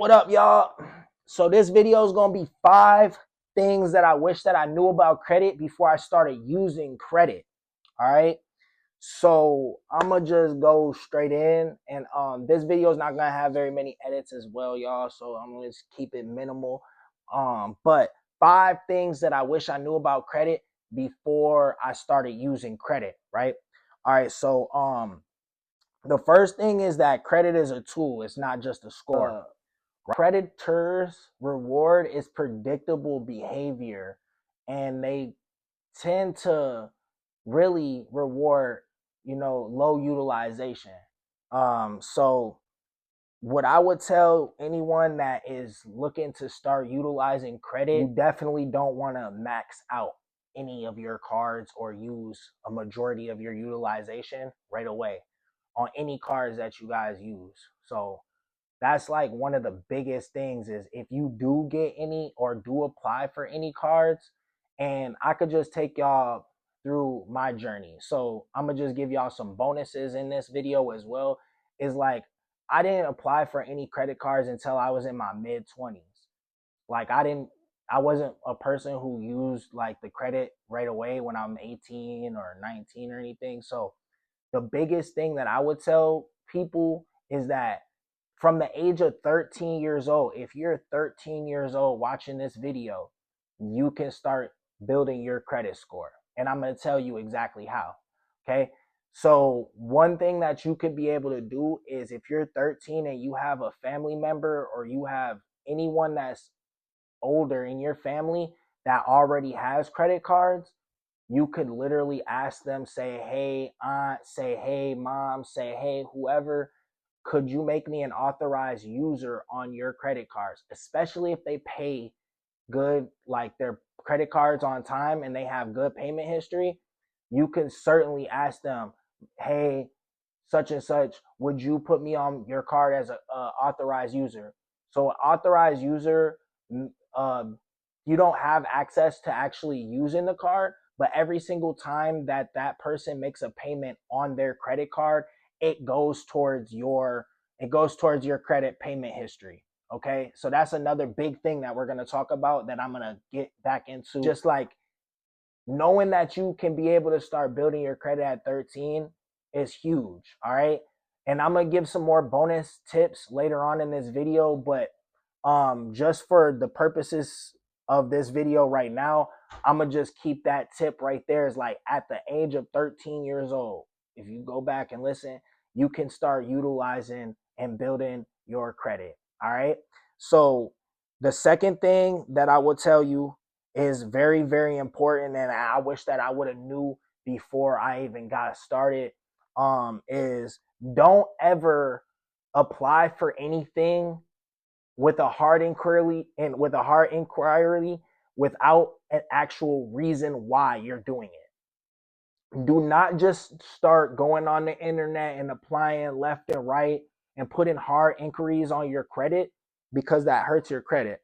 What up, y'all? So this video is gonna be 5 things that I wish that I knew about credit before I started using credit. All right. So I'm gonna just go straight in, and this video is not gonna have very many edits as well, y'all. So I'm gonna just keep it minimal. But 5 things that I wish I knew about credit before I started using credit. Right. All right. So the first thing is that credit is a tool. It's not just a score. Creditors' reward is predictable behavior, and they tend to really reward, low utilization. So what I would tell anyone that is looking to start utilizing credit, you definitely don't want to max out any of your cards or use a majority of your utilization right away on any cards that you guys use. So that's like one of the biggest things is if you do get any or do apply for any cards, and I could just take y'all through my journey. So I'm gonna just give y'all some bonuses in this video as well. Is like I didn't apply for any credit cards until I was in my mid 20s. Like I wasn't a person who used like the credit right away when I'm 18 or 19 or anything. So the biggest thing that I would tell people is that from the age of 13 years old, if you're 13 years old watching this video, you can start building your credit score. And I'm going to tell you exactly how. Okay. So one thing that you could be able to do is if you're 13 and you have a family member or you have anyone that's older in your family that already has credit cards, you could literally ask them, say, hey, aunt, say, hey, mom, say, hey, whoever, could you make me an authorized user on your credit cards, especially if they pay good, like their credit cards on time and they have good payment history. You can certainly ask them, hey, such and such, would you put me on your card as a authorized user? So an authorized user, uh, you don't have access to actually using the card, but every single time that that person makes a payment on their credit card, it goes towards your credit payment history. Okay, so that's another big thing that we're going to talk about that I'm going to get back into. Just like knowing that you can be able to start building your credit at 13 is huge. All right, and I'm going to give some more bonus tips later on in this video, but just for the purposes of this video right now, I'm gonna just keep that tip right there. Is like at the age of 13 years old, if you go back and listen, you can start utilizing and building your credit. All right, so the second thing that I will tell you is very, very important, and I wish that I would have knew before I even got started, is don't ever apply for anything with a hard inquiry without an actual reason why you're doing it. Do not just start going on the internet and applying left and right and putting hard inquiries on your credit, because that hurts your credit.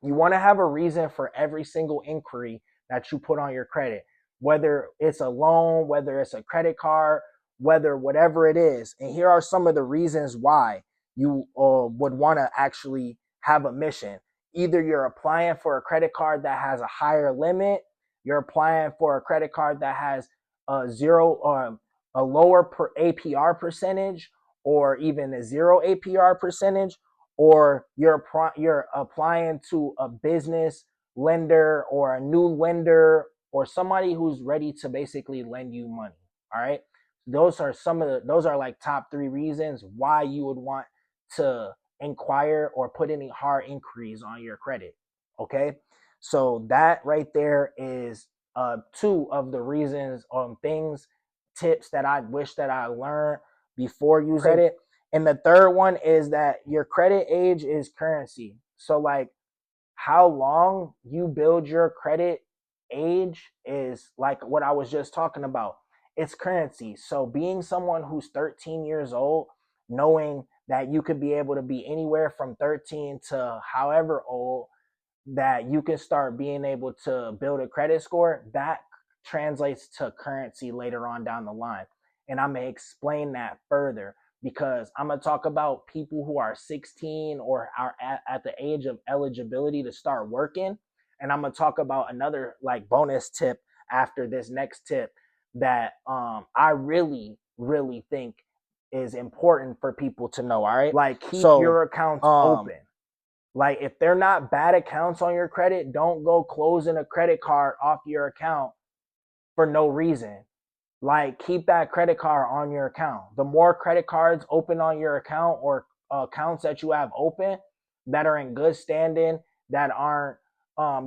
You want to have a reason for every single inquiry that you put on your credit, whether it's a loan, whether it's a credit card, whether whatever it is. And here are some of the reasons why you would want to actually have a mission. Either you're applying for a credit card that has a higher limit, you're applying for a credit card that has a lower APR percentage, or even a zero APR percentage, or you're applying to a business lender or a new lender or somebody who's ready to basically lend you money. All right, those are like top 3 reasons why you would want to inquire or put any hard inquiries on your credit. Okay, so that right there is 2 of the reasons, tips that I wish that I learned before using credit. And the third one is that your credit age is currency. So like how long you build your credit age is like what I was just talking about. It's currency. So being someone who's 13 years old, knowing that you could be able to be anywhere from 13 to however old, that you can start being able to build a credit score, that translates to currency later on down the line. And I'm going to explain that further. because I'm going to talk about people who are 16 or are at the age of eligibility to start working. And I'm going to talk about another like bonus tip after this next tip that I really, really think is important for people to know. All right. Like keep your accounts open. Like if they're not bad accounts on your credit, don't go closing a credit card off your account for no reason. Like keep that credit card on your account. The more credit cards open on your account or accounts that you have open that are in good standing, that aren't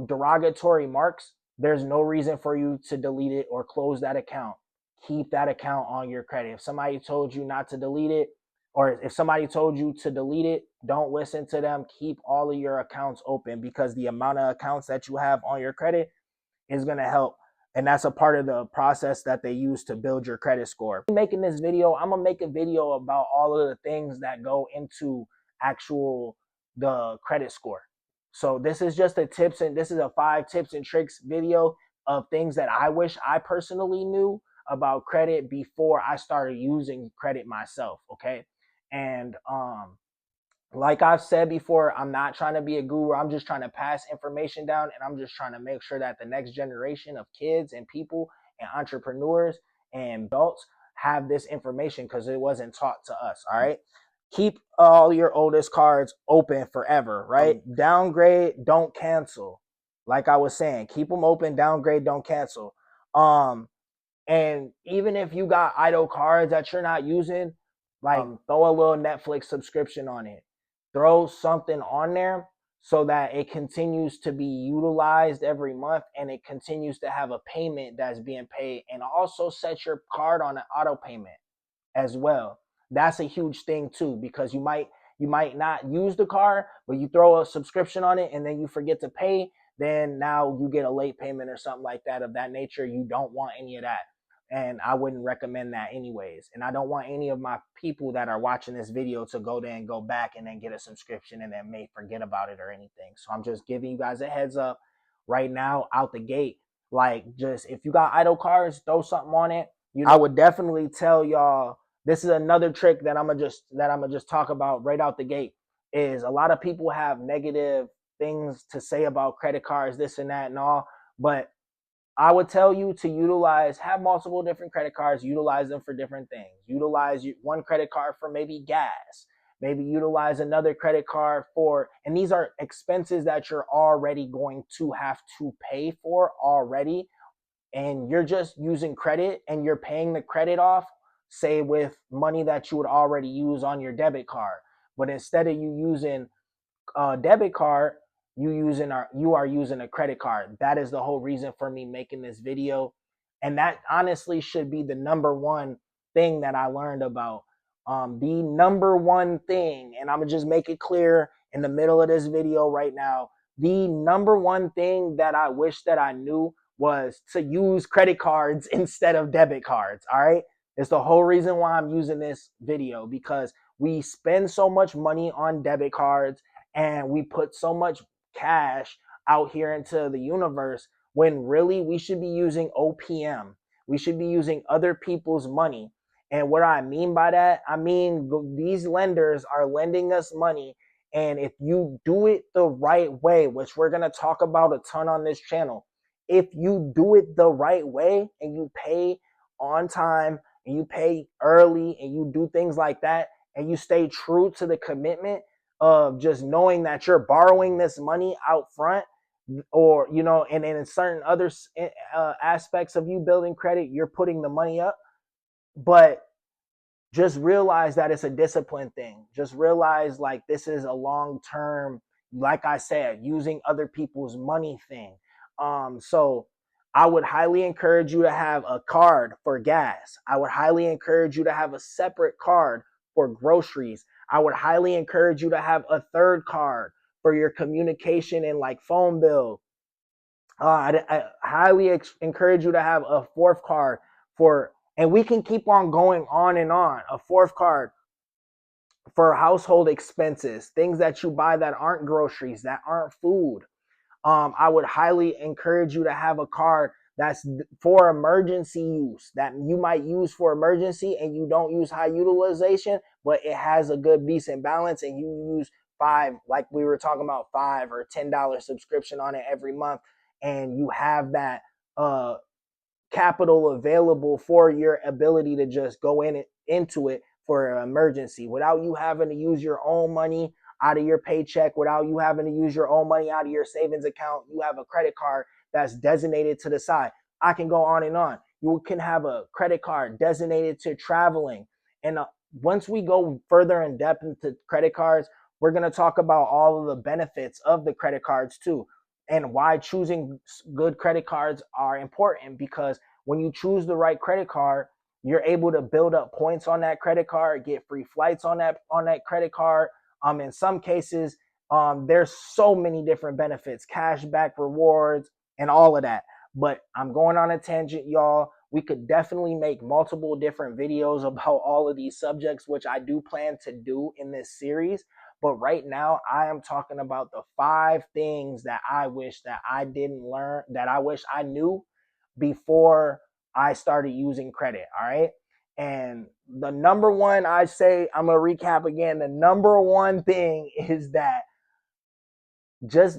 derogatory marks, there's no reason for you to delete it or close that account. Keep that account on your credit. If somebody told you not to delete it, or if somebody told you to delete it, don't listen to them. Keep all of your accounts open, because the amount of accounts that you have on your credit is going to help. And that's a part of the process that they use to build your credit score. Making this video, I'm going to make a video about all of the things that go into the credit score. So this is just this is a 5 tips and tricks video of things that I wish I personally knew about credit before I started using credit myself. Okay. And like I've said before, I'm not trying to be a guru. I'm just trying to pass information down, and I'm just trying to make sure that the next generation of kids and people and entrepreneurs and adults have this information, because it wasn't taught to us. All right. Keep all your oldest cards open forever, right? Downgrade, don't cancel. Like I was saying, keep them open, downgrade, don't cancel. And even if you got idle cards that you're not using, like throw a little Netflix subscription on it. Throw something on there so that it continues to be utilized every month, and it continues to have a payment that's being paid. And also set your card on an auto payment as well. That's a huge thing too, because you might not use the card, but you throw a subscription on it and then you forget to pay. Then now you get a late payment or something like that of that nature. You don't want any of that. And I wouldn't recommend that anyways. And I don't want any of my people that are watching this video to go there and go back and then get a subscription and then may forget about it or anything. So I'm just giving you guys a heads up right now out the gate. Like, just if you got idle cards, throw something on it. I would definitely tell y'all, this is another trick that I'm gonna just talk about right out the gate. Is a lot of people have negative things to say about credit cards, this and that and all, but I would tell you to have multiple different credit cards, utilize them for different things. Utilize one credit card for maybe gas, maybe utilize another credit card for, and these are expenses that you're already going to have to pay for already. And you're just using credit and you're paying the credit off, say with money that you would already use on your debit card. But instead of you using a debit card, you are using a credit card. That is the whole reason for me making this video. And that honestly should be the number one thing that I learned about. The number one thing, and I'm gonna just make it clear in the middle of this video right now, the number one thing that I wish that I knew was to use credit cards instead of debit cards. All right. It's the whole reason why I'm using this video, because we spend so much money on debit cards and we put so much cash out here into the universe, when really we should be using OPM. We should be using other people's money. And what I mean by that, I mean these lenders are lending us money, and if you do it the right way, which we're going to talk about a ton on this channel, if you do it the right way and you pay on time and you pay early and you do things like that, and you stay true to the commitment of just knowing that you're borrowing this money out front, or, you know, and in certain other aspects of you building credit, you're putting the money up. But just realize that it's a discipline thing. Just realize, like, this is a long-term, like I said, using other people's money thing. So I would highly encourage you to have a card for gas. I would highly encourage you to have a separate card for groceries. I would highly encourage you to have a third card for your communication and like phone bill. I highly encourage you to have a fourth card for, and we can keep on going on and on, a fourth card for household expenses, things that you buy that aren't groceries, that aren't food. I would highly encourage you to have a card that's for emergency use, that you might use for emergency and you don't use high utilization, but it has a good decent balance, and you use like we were talking about, $5 or $10 subscription on it every month, and you have that capital available for your ability to just go into it for an emergency without you having to use your own money out of your paycheck, without you having to use your own money out of your savings account. You have a credit card that's designated to the side. I can go on and on. You can have a credit card designated to traveling. And once we go further in depth into credit cards, we're going to talk about all of the benefits of the credit cards too, and why choosing good credit cards are important. Because when you choose the right credit card, you're able to build up points on that credit card, get free flights on that credit card. In some cases, there's so many different benefits, cash back rewards, and all of that. But I'm going on a tangent, y'all. We could definitely make multiple different videos about all of these subjects, which I do plan to do in this series. But right now, I am talking about the 5 things that I wish that I didn't learn, that I wish I knew before I started using credit. All right. And the number one, I say, I'm going to recap again. The number one thing is that just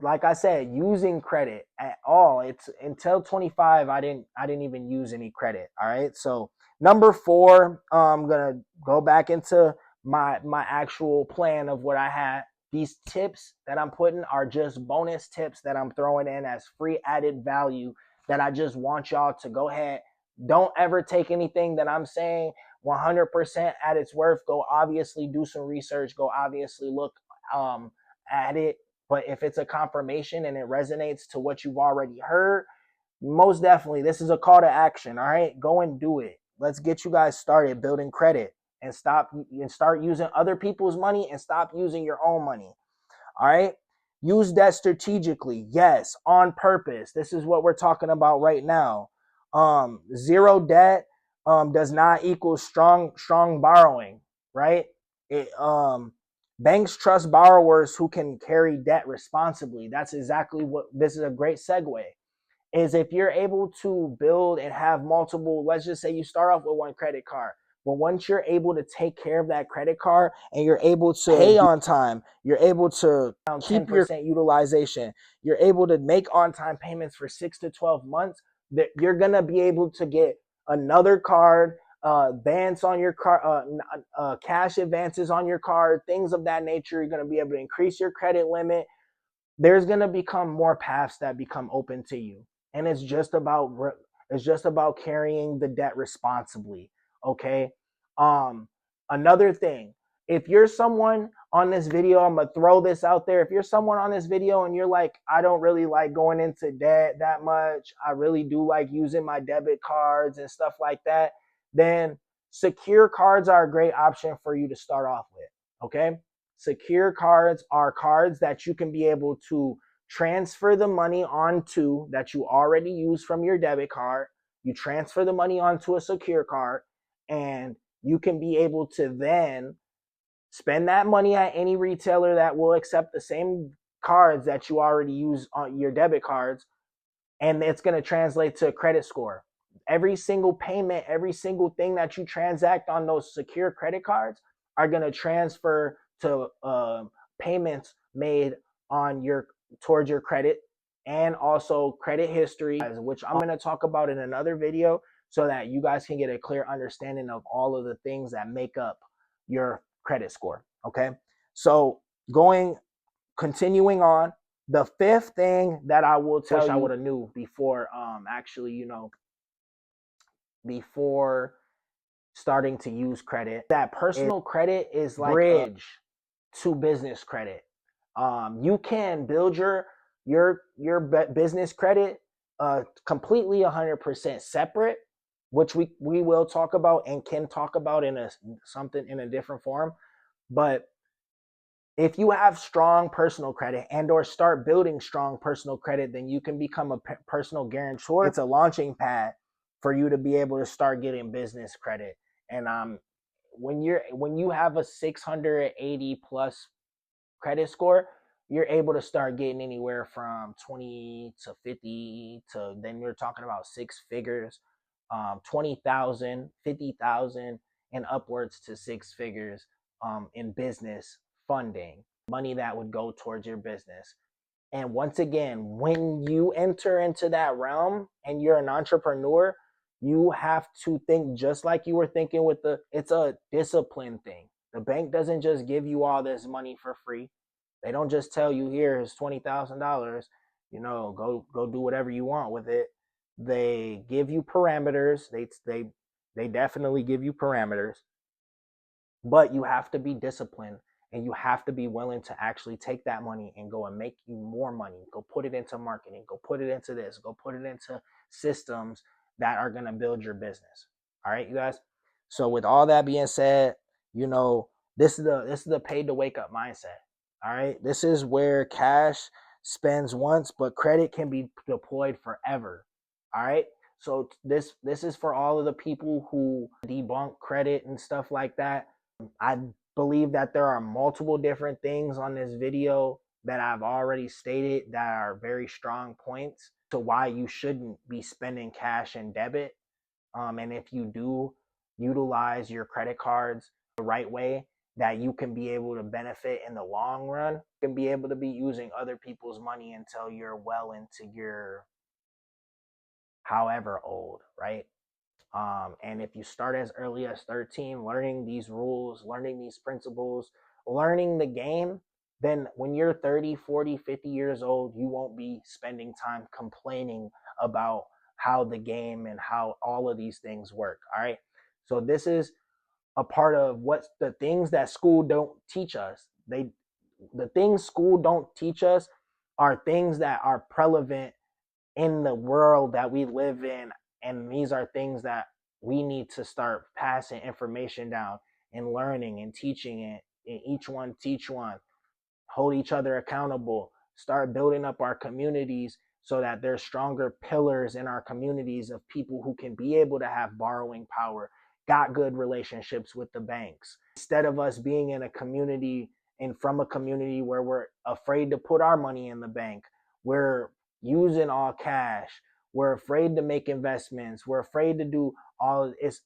like I said, using credit at all. It's until 25, I didn't even use any credit. All right. So number 4, I'm going to go back into my actual plan of what I had. These tips that I'm putting are just bonus tips that I'm throwing in as free added value that I just want y'all to go ahead. Don't ever take anything that I'm saying 100% at its worth. Go obviously do some research. Go obviously look at it. But if it's a confirmation and it resonates to what you've already heard, most definitely, this is a call to action. All right, go and do it. Let's get you guys started building credit, and start using other people's money and stop using your own money. All right. Use debt strategically. Yes, on purpose. This is what we're talking about right now. Zero debt does not equal strong borrowing, right? Banks trust borrowers who can carry debt responsibly. That's exactly what this is. A great segue is if you're able to build and have multiple. Let's just say you start off with one credit card. But once you're able to take care of that credit card and you're able to pay on time, you're able to keep your utilization, you're able to make on-time payments for 6 to 12 months, that you're going to be able to get another card, advance on your card, cash advances on your card, things of that nature. You're going to be able to increase your credit limit. There's going to become more paths that become open to you. And it's just about carrying the debt responsibly. Okay. Another thing, if you're someone on this video, I'm gonna throw this out there. If you're someone on this video and you're like, I don't really like going into debt that much, I really do like using my debit cards and stuff like that, then secure cards are a great option for you to start off with. Okay. Secure cards are cards that you can be able to transfer the money onto that you already use from your debit card. You transfer the money onto a secure card, and you can be able to then spend that money at any retailer that will accept the same cards that you already use on your debit cards, and it's going to translate to a credit score. Every single payment, every single thing that you transact on those secure credit cards are going to transfer to payments made on towards your credit, and also credit history, which I'm going to talk about in another video, so that you guys can get a clear understanding of all of the things that make up your credit score. Okay. So continuing on, the 5th thing that I will tell you, I would have knew before, before starting to use credit, that personal credit is like a bridge to business credit. You can build your business credit completely 100% separate, which we will talk about and can talk about in a different form. But if you have strong personal credit and or start building strong personal credit, then you can become a personal guarantor. It's a launching pad for you to be able to start getting business credit. And when you have a 680 plus credit score, you're able to start getting anywhere from 20 to 50 to, then you're talking about 6 figures, 20,000, 50,000. and upwards to 6 figures in business funding, money that would go towards your business. And once again, when you enter into that realm and you're an entrepreneur, you have to think just like you were thinking with it's a discipline thing. The bank doesn't just give you all this money for free. They don't just tell you, here's $20,000, go do whatever you want with it. They give you parameters. They definitely give you parameters, but you have to be disciplined and you have to be willing to actually take that money and go and make you more money. Go put it into marketing, go put it into this, go put it into systems that are going to build your business. All right, you guys. So with all that being said, this is the paid to wake up mindset. All right. This is where cash spends once, but credit can be deployed forever. All right. So this is for all of the people who debunk credit and stuff like that. I believe that there are multiple different things on this video that I've already stated that are very strong points to why you shouldn't be spending cash and debit. And if you do utilize your credit cards the right way, that you can be able to benefit in the long run. You can be able to be using other people's money until you're well into your however old, right? And if you start as early as 13, learning these rules, learning these principles, learning the game, then when you're 30, 40, 50 years old, you won't be spending time complaining about how the game and how all of these things work. All right. So this is a part of what the things that school don't teach us. The things school don't teach us are things that are prevalent in the world that we live in, and these are things that we need to start passing information down and learning and teaching it, and each one teach one, hold each other accountable, start building up our communities so that there's stronger pillars in our communities of people who can be able to have borrowing power, got good relationships with the banks, instead of us being in a community and from a community where we're afraid to put our money in the bank. We're using all cash. We're afraid to make investments. We're afraid to do all. It's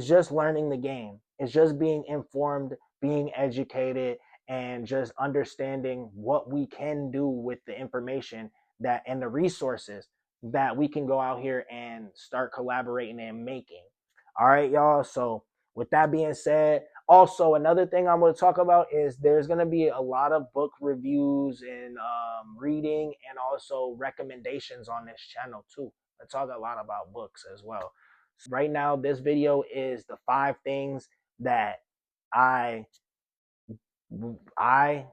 just learning the game. It's just being informed, being educated, and just understanding what we can do with the information that and the resources that we can go out here and start collaborating and making. All right, y'all. So with that being said, also another thing I'm going to talk about is there's going to be a lot of book reviews and reading and also recommendations on this channel too. I talk a lot about books as well. So right now, this video is the 5 things that I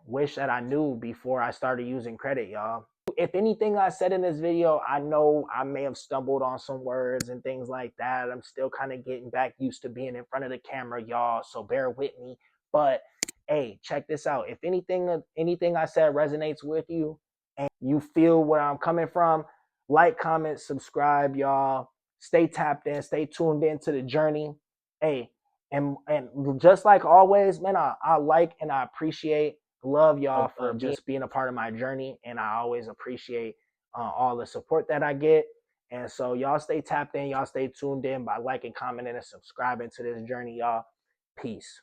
wish that I knew before I started using credit, y'all. If anything I said in this video, I know I may have stumbled on some words and things like that. I'm still kind of getting back used to being in front of the camera, y'all, so bear with me. But hey, check this out. If anything I said resonates with you and you feel where I'm coming from, like, comment, subscribe, y'all. Stay tapped in, stay tuned in to the journey. Hey, and just like always, man, I like and I appreciate, love y'all for just being a part of my journey, and I always appreciate all the support that I get. And so y'all stay tapped in, y'all stay tuned in by liking, commenting, and subscribing to this journey, y'all. Peace.